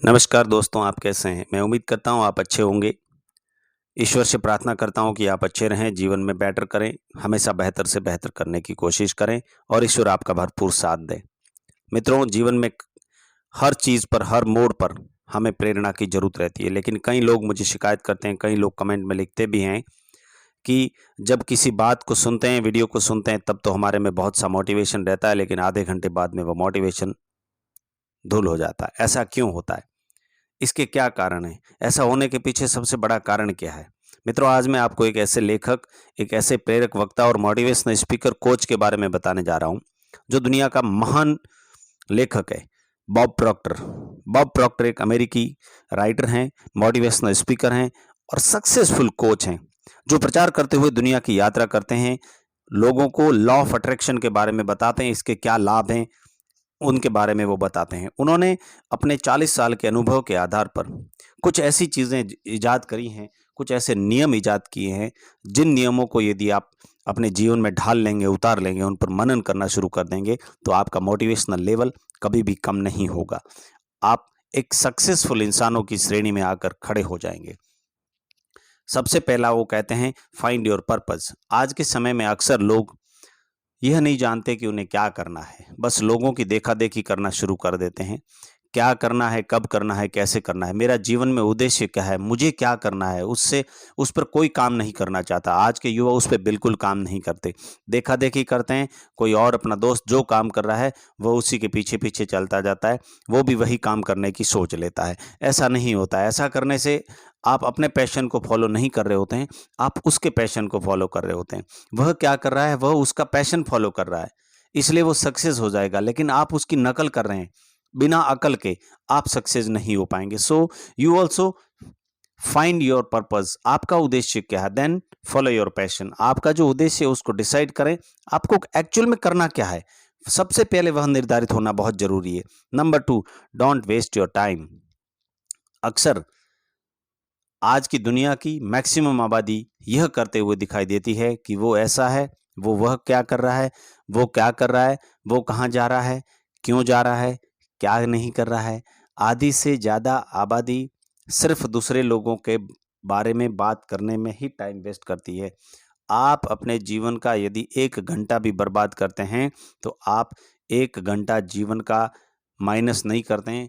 नमस्कार दोस्तों, आप कैसे हैं? मैं उम्मीद करता हूँ आप अच्छे होंगे। ईश्वर से प्रार्थना करता हूँ कि आप अच्छे रहें, जीवन में बेटर करें, हमेशा बेहतर से बेहतर करने की कोशिश करें और ईश्वर आपका भरपूर साथ दे। मित्रों, जीवन में हर चीज़ पर, हर मोड़ पर हमें प्रेरणा की ज़रूरत रहती है, लेकिन कई लोग मुझे शिकायत करते हैं, कई लोग कमेंट में लिखते भी हैं कि जब किसी बात को सुनते हैं, वीडियो को सुनते हैं, तब तो हमारे में बहुत सा मोटिवेशन रहता है, लेकिन आधे घंटे बाद में वो मोटिवेशन धूल हो जाता है। ऐसा क्यों होता है? इसके क्या कारण हैं? ऐसा होने के पीछे सबसे बड़ा कारण क्या है? मित्रों, आज मैं आपको एक ऐसे लेखक, एक ऐसे प्रेरक वक्ता और मोटिवेशनल स्पीकर कोच के बारे में बताने जा रहा हूँ, जो दुनिया का महान लेखक है, बॉब प्रॉक्टर। बॉब प्रॉक्टर एक अमेरिकी राइटर हैं, मोटिवेशनल स्पीकर हैं और सक्सेसफुल कोच हैं, जो प्रचार करते हुए दुनिया की यात्रा करते हैं, लोगों को लॉ ऑफ अट्रैक्शन के बारे में बताते हैं, इसके क्या लाभ हैं, उनके बारे में वो बताते हैं। उन्होंने अपने 40 साल के अनुभव के आधार पर कुछ ऐसी चीज़ें इजाद करी हैं, कुछ ऐसे नियम इजाद किए हैं, जिन नियमों को यदि आप अपने जीवन में ढाल लेंगे, उतार लेंगे, उन पर मनन करना शुरू कर देंगे, तो आपका मोटिवेशनल लेवल कभी भी कम नहीं होगा। आप एक सक्सेसफुल इंसानों की श्रेणी में आकर खड़े हो जाएँगे। सबसे पहला वो कहते हैं, फाइंड योर पर्पस। आज के समय में अक्सर लोग यह नहीं जानते कि उन्हें क्या करना है। बस लोगों की देखा-देखी करना शुरू कर देते हैं। क्या करना है, कब करना है, कैसे करना है, मेरा जीवन में उद्देश्य क्या है, मुझे क्या करना है, उससे उस पर कोई काम नहीं करना चाहता। आज के युवा उस पे बिल्कुल काम नहीं करते। देखा-देखी करते हैं, कोई और अपना दोस्त जो काम कर रहा है, वो उसी के पीछे-पीछे चलता जाता है, वो भी वही काम करने की सोच लेता है। ऐसा नहीं होता है। ऐसा करने से आप अपने पैशन को फ़ॉलो नहीं कर रहे होते हैं, आप उसके पैशन को फ़ॉलो कर रहे होते हैं। वह क्या कर रहा है, वह उसका पैशन फ़ॉलो कर रहा है, इसलिए वो सक्सेस हो जाएगा, लेकिन आप उसकी नकल कर रहे हैं। बिना अकल के आप सक्सेस नहीं हो पाएँगे। So you also find your purpose. आपका उद्देश्य क्या है? Then follow your passion. आपका जो उद्देश्य है उसको डिसाइड करें, आपको एक्चुअल में करना क्या है? सबसे पहले वह निर्धारित होना बहुत ज़रूरी है। Number 2, don't waste your time. अक्सर आज की दुनिया की मैक्सिमम आबादी यह करते हुए दिखाई देती है कि वो ऐसा है, वो वह क्या कर रहा है, वो क्या कर रहा है, वो कहाँ जा रहा है, क्यों जा रहा है, क्या नहीं कर रहा है। आधी से ज़्यादा आबादी सिर्फ दूसरे लोगों के बारे में बात करने में ही टाइम वेस्ट करती है। आप अपने जीवन का यदि 1 घंटा भी बर्बाद करते हैं, तो आप 1 घंटा जीवन का माइनस नहीं करते हैं,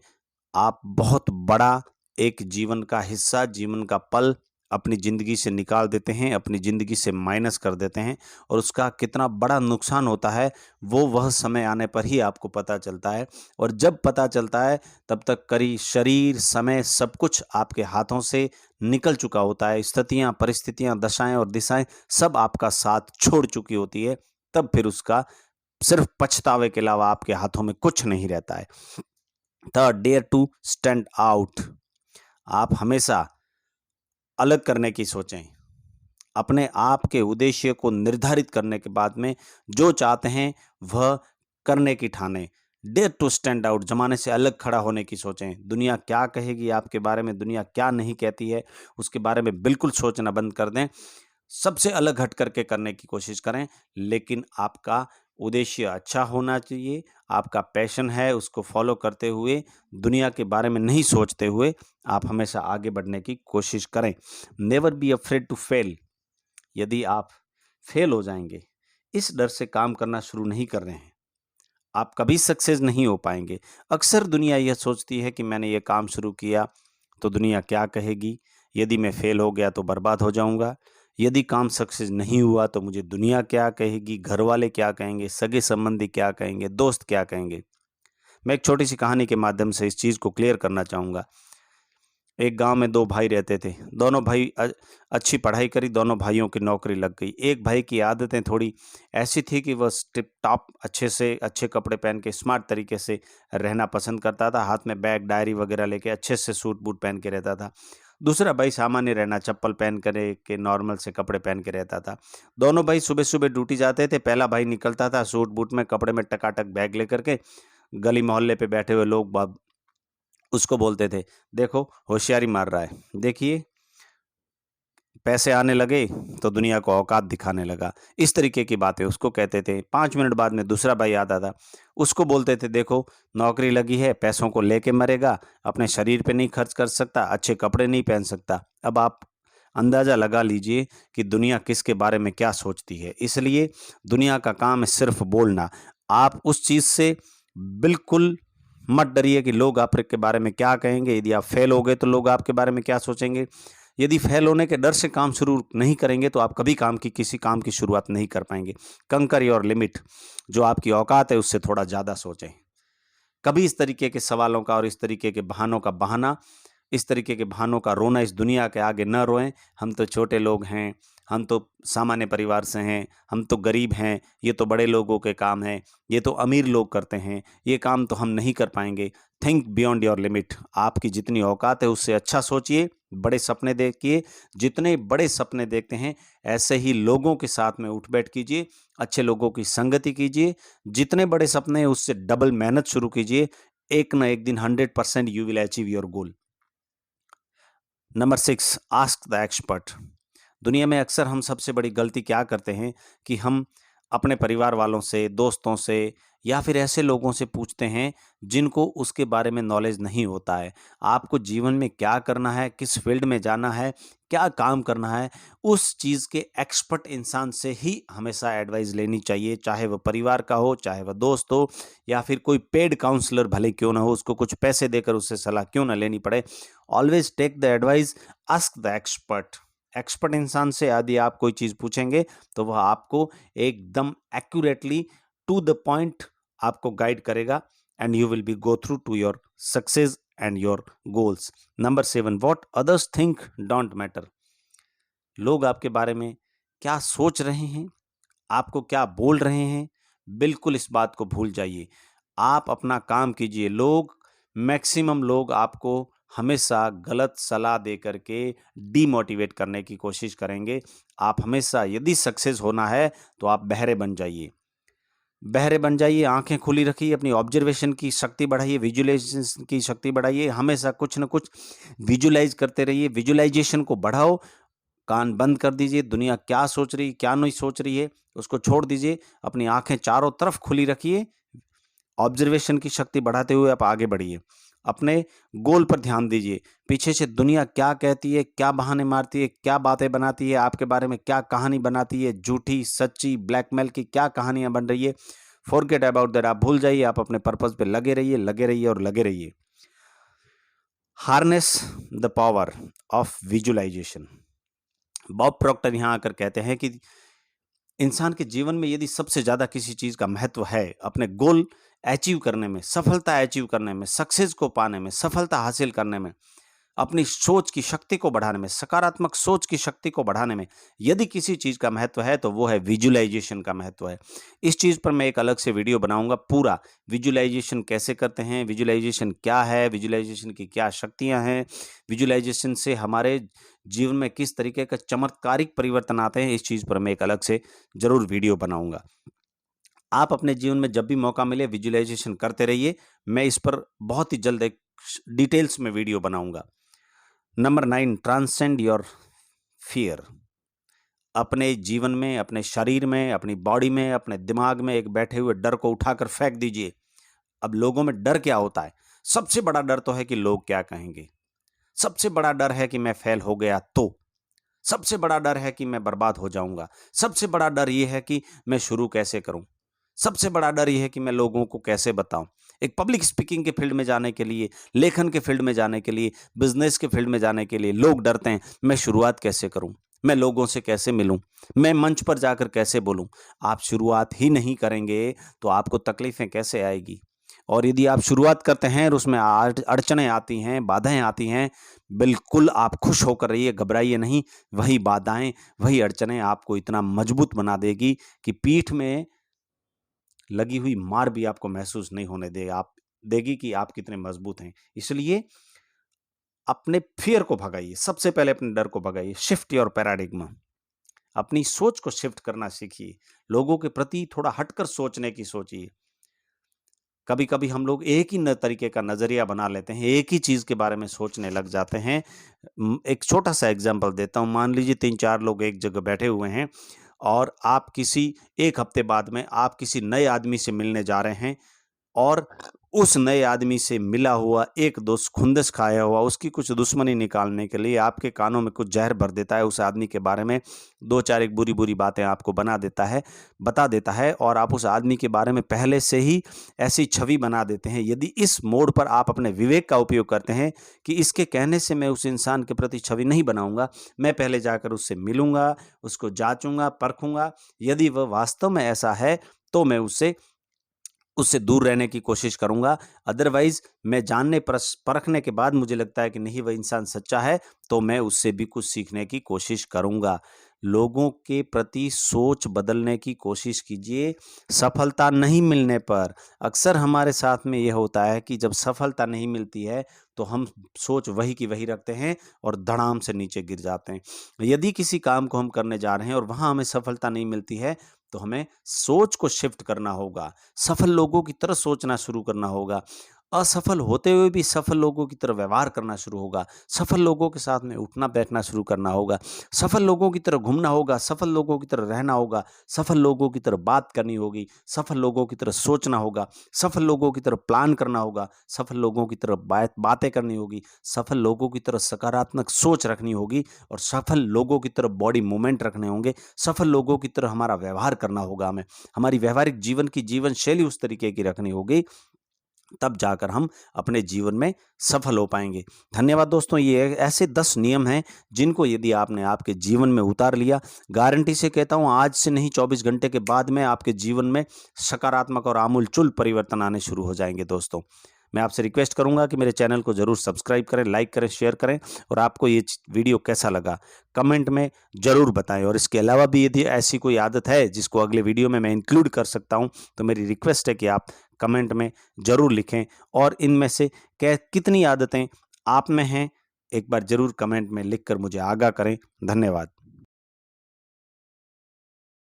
आप बहुत बड़ा एक जीवन का हिस्सा, जीवन का पल अपनी ज़िंदगी से निकाल देते हैं, अपनी ज़िंदगी से माइनस कर देते हैं और उसका कितना बड़ा नुकसान होता है, वो वह समय आने पर ही आपको पता चलता है और जब पता चलता है, तब तक करी शरीर, समय सब कुछ आपके हाथों से निकल चुका होता है। स्थितियाँ, परिस्थितियाँ, दशाएँ और दिशाएँ सब आपका साथ छोड़ चुकी होती है, तब फिर उसका सिर्फ़ पछतावे के अलावा आपके हाथों में कुछ नहीं रहता है। Third, dare to stand out. आप हमेशा अलग करने की सोचें। अपने आप के उद्देश्य को निर्धारित करने के बाद में जो चाहते हैं वह करने की ठानें। डेयर टू स्टैंड आउट, ज़माने से अलग खड़ा होने की सोचें। दुनिया क्या कहेगी आपके बारे में, दुनिया क्या नहीं कहती है, उसके बारे में बिल्कुल सोचना बंद कर दें। सबसे अलग हट करके करने की कोशिश करें, लेकिन आपका उद्देश्य अच्छा होना चाहिए, आपका पैशन है उसको फ़ॉलो करते हुए, दुनिया के बारे में नहीं सोचते हुए आप हमेशा आगे बढ़ने की कोशिश करें। Never be afraid to fail. यदि आप फेल हो जाएँगे, इस डर से काम करना शुरू नहीं कर रहे हैं, आप कभी सक्सेस नहीं हो पाएँगे। अक्सर दुनिया यह सोचती है कि मैंने ये काम शुरू किया, तो दुनिया क्या कहेगी? यदि मैं फेल हो गया तो बर्बाद हो जाऊँगा। यदि काम सक्सेस नहीं हुआ तो मुझे दुनिया क्या कहेगी? घरवाले क्या कहेंगे? सगे-संबंधी क्या कहेंगे? दोस्त क्या कहेंगे? मैं एक छोटी-सी कहानी के माध्यम से इस चीज़ को क्लियर करना चाहूँगा। एक गाँव में 2 भाई रहते थे। दोनों भाई अच्छी पढ़ाई करी, दोनों भाइयों की नौकरी लग गई। एक भाई की आदतें थोड़ी ऐसी थी कि वह टिप-टॉप अच्छे से अच्छे कपड़े पहन के स्मार्ट तरीके से रहना पसंद करता था। हाथ में बैग, डायरी वगैरह लेके अच्छे से सूट-बूट पहन के रहता था। दूसरा भाई सामान्य रहना, चप्पल पहन करे के नॉर्मल से कपड़े पहन के रहता था। दोनों भाई सुबह-सुबह ड्यूटी जाते थे। पहला भाई निकलता था सूट-बूट में, कपड़े में टकाटक बैग लेकर के। गली मोहल्ले पे बैठे हुए लोग बाग उसको बोलते थे, देखो होशियारी मार रहा है, देखिए पैसे आने लगे तो दुनिया को औकात दिखाने लगा। इस तरीके की बातें उसको कहते थे। 5 मिनट बाद में दूसरा भाई आता था, उसको बोलते थे देखो नौकरी लगी है, पैसों को लेके मरेगा, अपने शरीर पे नहीं खर्च कर सकता, अच्छे कपड़े नहीं पहन सकता। अब आप अंदाज़ा लगा लीजिए कि दुनिया किसके बारे में क्या सोचती है। इसलिए दुनिया का काम है सिर्फ़ बोलना। आप उस चीज़ से बिल्कुल मत डरिए कि लोग आपके बारे में क्या कहेंगे। यदि आप फेल हो गए तो लोग आपके बारे में क्या सोचेंगे। यदि फेल होने के डर से काम शुरू नहीं करेंगे तो आप कभी किसी काम की शुरुआत नहीं कर पाएंगे। कंकर योर लिमिट, जो आपकी औकात है उससे थोड़ा ज़्यादा सोचें। कभी इस तरीके के सवालों का और इस तरीके के बहानों का बहाना, इस तरीके के बहानों का रोना इस दुनिया के आगे न रोएं। हम तो छोटे लोग हैं, हम तो सामान्य परिवार से हैं, हम तो गरीब हैं, ये तो बड़े लोगों के काम हैं, ये तो अमीर लोग करते हैं, ये काम तो हम नहीं कर पाएंगे। Think beyond your limit. आपकी जितनी औकात है उससे अच्छा सोचिए, बड़े सपने देखिए। जितने बड़े सपने देखते हैं ऐसे ही लोगों के साथ में उठ बैठ कीजिए, अच्छे लोगों की संगति कीजिए। जितने बड़े सपने हैं उससे डबल मेहनत शुरू कीजिए। एक ना एक दिन 100% you will achieve your goal. Number 6, ask the expert. दुनिया में अक्सर हम सबसे बड़ी गलती क्या करते हैं कि हम अपने परिवार वालों से, दोस्तों से या फिर ऐसे लोगों से पूछते हैं जिनको उसके बारे में नॉलेज नहीं होता है। आपको जीवन में क्या करना है, किस फील्ड में जाना है, क्या काम करना है, उस चीज़ के एक्सपर्ट इंसान से ही हमेशा एडवाइस लेनी चाहिए। चाहे वह परिवार का हो, चाहे वह दोस्त हो या फिर कोई पेड काउंसलर भले क्यों ना हो, उसको कुछ पैसे देकर उससे सलाह क्यों ना लेनी पड़े। Always take the advice, ask the expert. Expert इंसान से यदि आप कोई चीज़ पूछेंगे तो वह आपको एकदम एक्यूरेटली टू द पॉइंट आपको गाइड करेगा and you will be go through to your success and your goals. Number 7, what others think don't matter. लोग आपके बारे में क्या सोच रहे हैं, आपको क्या बोल रहे हैं, बिल्कुल इस बात को भूल जाइए। आप अपना काम कीजिए। मैक्सिमम लोग आपको हमेशा गलत सलाह दे करके डीमोटिवेट करने की कोशिश करेंगे। आप हमेशा यदि सक्सेस होना है तो आप बहरे बन जाइए। बहरे बन जाइए, आंखें खुली रखिए, अपनी ऑब्जर्वेशन की शक्ति बढ़ाइए, विजुअलाइजेशन की शक्ति बढ़ाइए। हमेशा कुछ न कुछ विजुअलाइज करते रहिए। विजुअलाइजेशन को बढ़ाओ। कान बंद कर दीजिए। दुनिया क्या सोच रही, क्या नहीं सोच रही है, उसको छोड़ दीजिए। अपनी आंखें चारों तरफ खुली रखिए। ऑब्जर्वेशन की शक्ति बढ़ाते हुए आप आगे बढ़िए। अपने गोल पर ध्यान दीजिए। पीछे से दुनिया क्या कहती है, क्या बहाने मारती है, क्या बातें बनाती है, आपके बारे में क्या कहानी बनाती है, झूठी, सच्ची, ब्लैकमेल की क्या कहानियां बन रही है, फॉरगेट अबाउट दैट। आप भूल जाइए। आप अपने पर्पस पे लगे रहिए, लगे रहिए और लगे रहिए। Harness the power of visualisation. Bob Proctor यहाँ आकर कहते हैं कि इंसान के जीवन में यदि सबसे ज़्यादा किसी चीज़ का महत्व है, अपने गोल अचीव करने में, सफलता अचीव करने में, सक्सेस को पाने में, सफलता हासिल करने में, अपनी सोच की शक्ति को बढ़ाने में, सकारात्मक सोच की शक्ति को बढ़ाने में यदि किसी चीज़ का महत्व है तो वो है विजुअलाइजेशन का महत्व है। इस चीज़ पर मैं एक अलग से वीडियो बनाऊंगा पूरा। विजुअलाइजेशन कैसे करते हैं, विजुअलाइजेशन क्या है, विजुअलाइजेशन की क्या शक्तियां हैं, विजुअलाइजेशन से हमारे जीवन में किस तरीके का चमत्कारिक परिवर्तन आते हैं, इस चीज़ पर मैं एक अलग से ज़रूर वीडियो बनाऊंगा। आप अपने जीवन में जब भी मौका मिले विजुअलाइजेशन करते रहिए। मैं इस पर बहुत ही जल्द एक डिटेल्स में वीडियो बनाऊंगा। Number 9, transcend your fear. अपने जीवन में, अपने शरीर में, अपनी बॉडी में, अपने दिमाग में एक बैठे हुए डर को उठाकर फेंक दीजिए। अब लोगों में डर क्या होता है? सबसे बड़ा डर तो है कि लोग क्या कहेंगे। सबसे बड़ा डर है कि मैं फेल हो गया तो। सबसे बड़ा डर है कि मैं बर्बाद हो जाऊंगा। सबसे बड़ा डर यह है कि मैं शुरू कैसे करूं। सबसे बड़ा डर यह है कि मैं लोगों को कैसे बताऊं। एक पब्लिक स्पीकिंग के फील्ड में जाने के लिए, लेखन के फील्ड में जाने के लिए, बिजनेस के फील्ड में जाने के लिए लोग डरते हैं। मैं शुरुआत कैसे करूं, मैं लोगों से कैसे मिलूं, मैं मंच पर जाकर कैसे बोलूं। आप शुरुआत ही नहीं करेंगे तो आपको तकलीफें कैसे आएगी। और यदि आप शुरुआत करते हैं और उसमें अड़चनें आती हैं, बाधाएं आती हैं, बिल्कुल आप खुश होकर रहिए, घबराइए नहीं। वही बाधाएं, वही अड़चनें आपको इतना मजबूत बना देगी कि पीठ में लगी हुई मार भी आपको महसूस नहीं होने देगी कि आप कितने मजबूत हैं। इसलिए अपने फियर को भगाइए। सबसे पहले अपने डर को भगाइए। Shift your paradigm. अपनी सोच को शिफ्ट करना सीखिए। लोगों के प्रति थोड़ा हटकर सोचने की सोचिए। कभी कभी हम लोग एक ही तरीके का नज़रिया बना लेते हैं, एक ही चीज़ के बारे में सोचने लग जाते हैं। एक छोटा सा एग्जाम्पल देता हूँ। मान लीजिए 3-4 लोग एक जगह बैठे हुए हैं और आप किसी 1 हफ्ते बाद में आप किसी नए आदमी से मिलने जा रहे हैं और उस नए आदमी से मिला हुआ एक दोस्त खुंदस खाया हुआ उसकी कुछ दुश्मनी निकालने के लिए आपके कानों में कुछ जहर भर देता है, उस आदमी के बारे में 2-4 एक बुरी-बुरी बातें आपको बता देता है और आप उस आदमी के बारे में पहले से ही ऐसी छवि बना देते हैं। यदि इस मोड़ पर आप अपने विवेक का उपयोग करते हैं कि इसके कहने से मैं उस इंसान के प्रति छवि नहीं बनाऊँगा, मैं पहले जाकर उससे मिलूँगा, उसको जाँचूँगा, परखूँगा, यदि वह वास्तव में ऐसा है तो मैं उससे दूर रहने की कोशिश करूँगा। अदरवाइज़ मैं जानने परखने के बाद मुझे लगता है कि नहीं वह इंसान सच्चा है, तो मैं उससे भी कुछ सीखने की कोशिश करूँगा। लोगों के प्रति सोच बदलने की कोशिश कीजिए। सफलता नहीं मिलने पर अक्सर हमारे साथ में ये होता है कि जब सफलता नहीं मिलती है, तो हम सोच वही की वही रखते हैं और धड़ाम से नीचे गिर जाते हैं। यदि किसी काम को हम करने जा रहे हैं और वहाँ हमें सफलता नहीं मिलती है, तो हमें सोच को शिफ्ट करना होगा। सफल लोगों की तरह सोचना शुरू करना होगा। असफल होते हुए भी सफल लोगों की तरह व्यवहार करना शुरू होगा। सफल लोगों के साथ में उठना-बैठना शुरू करना होगा। सफल लोगों की तरह घूमना होगा, सफल लोगों की तरह रहना होगा, सफल लोगों की तरह बात करनी होगी, सफल लोगों की तरह सोचना होगा, सफल लोगों की तरह प्लान करना होगा, सफल लोगों की तरह बातें करनी होगी, सफल लोगों की तरह सकारात्मक सोच रखनी होगी और सफल लोगों की तरह बॉडी मूवमेंट रखने होंगे। सफल लोगों की तरह हमारा व्यवहार करना होगा हमें। हमारी व्यावहारिक जीवन की जीवन शैली उस तरीके की रखनी होगी, तब जाकर हम अपने जीवन में सफल हो पाएँगे। धन्यवाद दोस्तों, ये ऐसे 10 नियम हैं जिनको यदि आपने आपके जीवन में उतार लिया, गारंटी से कहता हूँ आज से नहीं 24 घंटे के बाद में आपके जीवन में सकारात्मक और आमूल-चूल परिवर्तन आने शुरू हो जाएँगे दोस्तों। मैं आपसे रिक्वेस्ट करूँगा कि मेरे चैनल को ज़रूर सब्सक्राइब करें, लाइक करें, शेयर करें और आपको ये वीडियो कैसा लगा कमेंट में ज़रूर बताएँ। और इसके अलावा भी यदि ऐसी कोई आदत है जिसको अगले वीडियो में मैं इंक्लूड कर सकता हूँ, तो मेरी रिक्वेस्ट है कि आप कमेंट में ज़रूर लिखें और इनमें से कितनी आदतें आप में हैं, एक बार ज़रूर कमेंट में लिखकर मुझे आगाह करें। धन्यवाद।